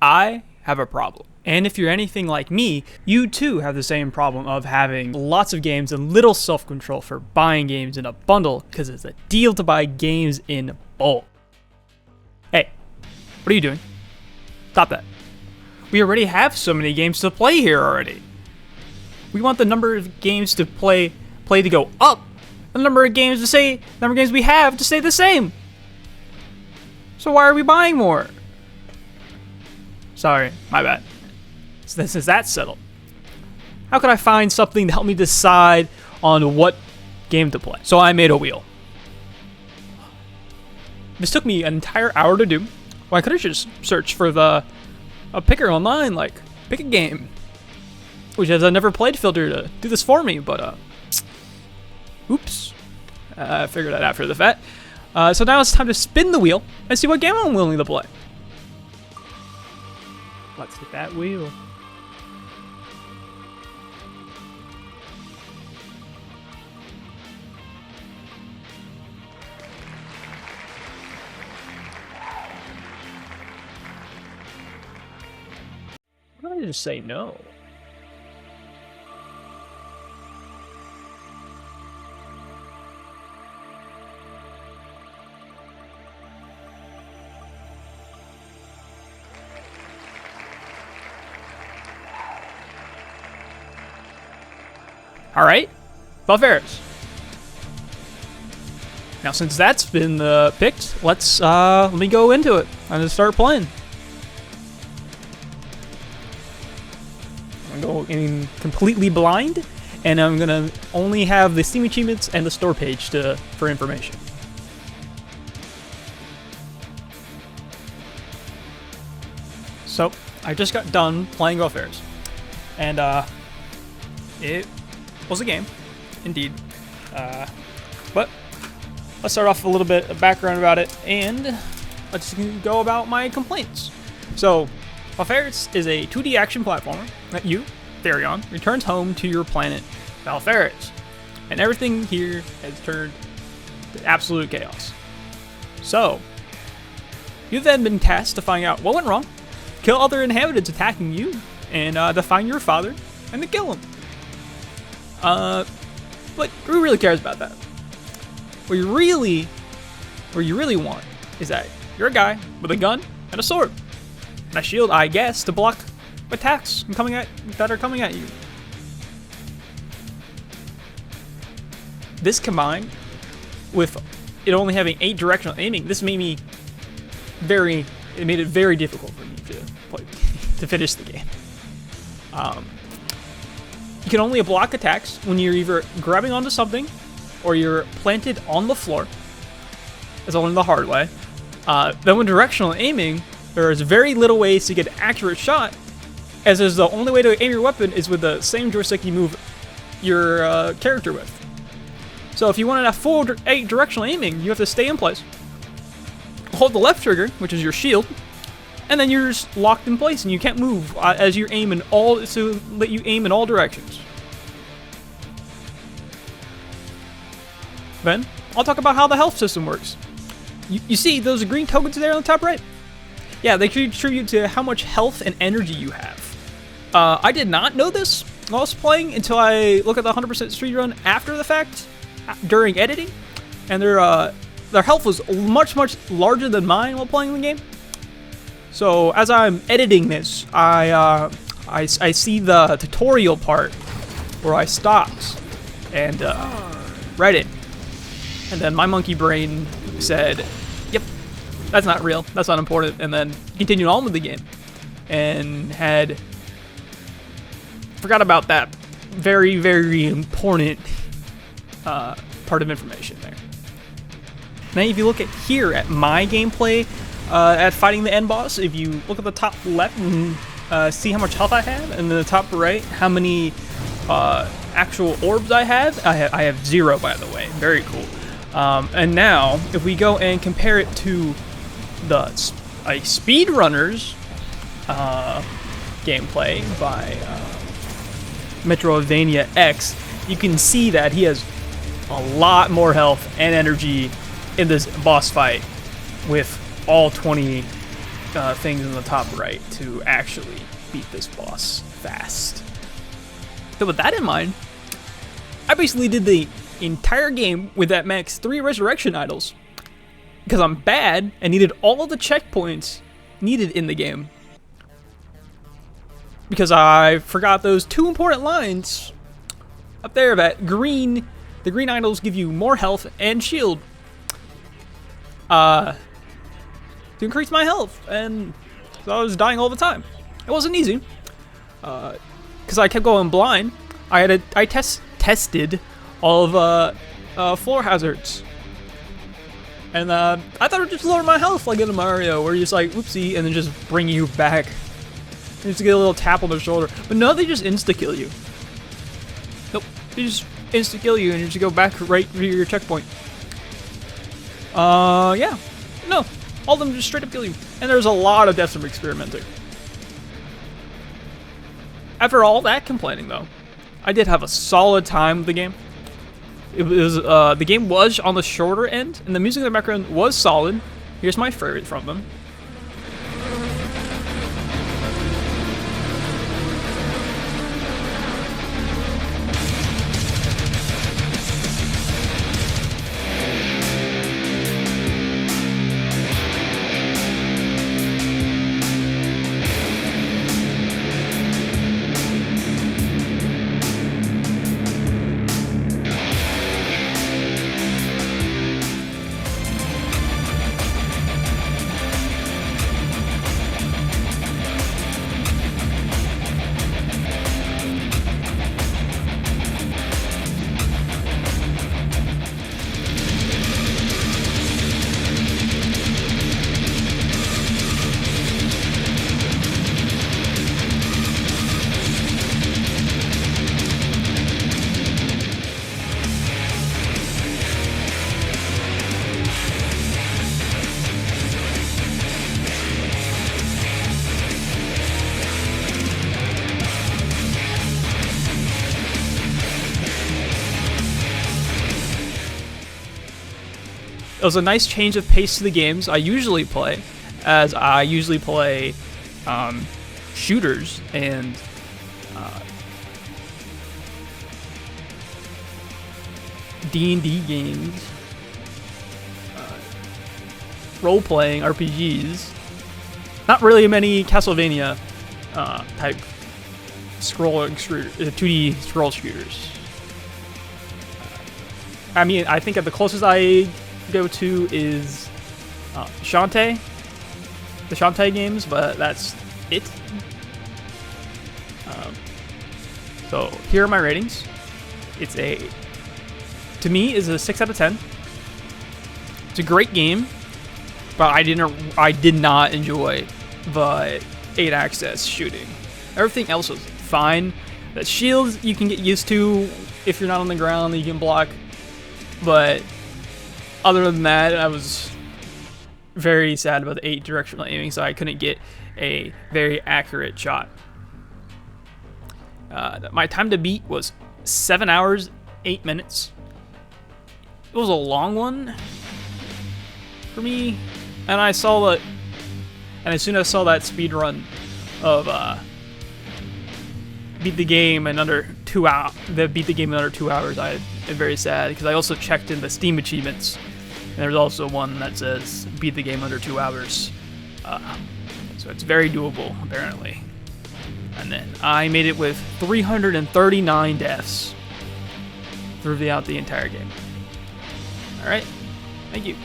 I have a problem. And if you're anything like me, you too have the same problem of having lots of games and little self-control for buying games in a bundle because it's a deal to buy games in bulk. Hey, what are you doing? Stop that. We already have so many games to play here already. We want the number of games to play to go up, the number of games we have to stay the same. So why are we buying more? Sorry, my bad. So this is that settled. How could I find something to help me decide on what game to play? So I made a wheel. This took me an entire hour to do. Well, I could have just searched for a picker online, like pick a game, which has a never played filter to do this for me. But oops, I figured that after the fact. So now it's time to spin the wheel and see what game I'm willing to play. Let's hit that wheel. Why did I just say no? All right, Valfaris. Now, since that's been picked, let me go into it. I'm gonna start playing. I'm gonna go in completely blind, and I'm gonna only have the Steam achievements and the store page for information. So I just got done playing Valfaris, and it was a game, indeed. But let's start off a little bit of background about it, and let's go about my complaints. So, Valfaris is a 2D action platformer that you, Therion, returns home to your planet, Valfaris. And everything here has turned to absolute chaos. So, you've then been tasked to find out what went wrong, kill other inhabitants attacking you, and to find your father and to kill him. But who really cares about that? What you really want is that you're a guy with a gun and a sword and a shield, I guess, to block attacks that are coming at you. This combined with it only having 8 directional aiming, this made it very difficult for me to finish the game. You can only block attacks when you're either grabbing onto something or you're planted on the floor. As I learned the hard way. Then with directional aiming, there's very little ways to get an accurate shot, as is the only way to aim your weapon is with the same joystick you move your character with. So if you want to have full directional aiming, you have to stay in place, hold the left trigger, which is your shield, and then you're just locked in place and you can't move as you aim so let you aim in all directions. Then I'll talk about how the health system works. You see those green tokens there on the top right? Yeah, they contribute to how much health and energy you have. I did not know this while I was playing until I look at the 100% speedrun after the fact, during editing, and their health was much larger than mine while playing the game. So as I'm editing this, I see the tutorial part where I stopped and read it, and then my monkey brain said, "Yep, that's not real. That's not important," and then continued on with the game, and forgot about that very important part of information there. Now, if you look at my gameplay. At fighting the end boss, if you look at the top left and see how much health I have, and then the top right, how many actual orbs I have. I have 0, by the way. Very cool. And now, if we go and compare it to the speedrunners gameplay by Metroidvania X, you can see that he has a lot more health and energy in this boss fight with all 20 things in the top right to actually beat this boss fast. So with that in mind, I basically did the entire game with that max 3 resurrection idols. Because I'm bad and needed all of the checkpoints needed in the game. Because I forgot those 2 important lines up there that the green idols give you more health and shield. To increase my health, and so I was dying all the time. It wasn't easy. Because I kept going blind. I tested all of floor hazards. And I thought it would just lower my health like in Mario, where you just like, oopsie, and then just bring you back. You just get a little tap on the shoulder. But no, they just insta-kill you. Nope, they just insta-kill you and you just go back right to your checkpoint. Yeah. No, all of them just straight up kill you. And there's a lot of deaths from experimenting. After all that complaining, though, I did have a solid time with the game. It was the game was on the shorter end, and the music in the background was solid. Here's my favorite from them. It was a nice change of pace to the games I usually play, as I usually play shooters and D&D games, role-playing RPGs. Not really many Castlevania type scrolling 2D scroll shooters. I mean, I think the closest I go to is Shantae, the Shantae games, but that's it. So here are my ratings. To me, is a 6 out of 10. It's a great game, but I did not enjoy the 8-axis shooting. Everything else was fine. The shields you can get used to if you're not on the ground, you can block, but other than that, I was very sad about the 8 directional aiming, so I couldn't get a very accurate shot. My time to beat was 7 hours, 8 minutes. It was a long one for me, and as soon as I saw that speed run of beat the game in under 2 hours, I was very sad, because I also checked in the Steam achievements. And there's also one that says beat the game under 2 hours. So it's very doable, apparently. And then I made it with 339 deaths throughout the entire game. Alright, thank you.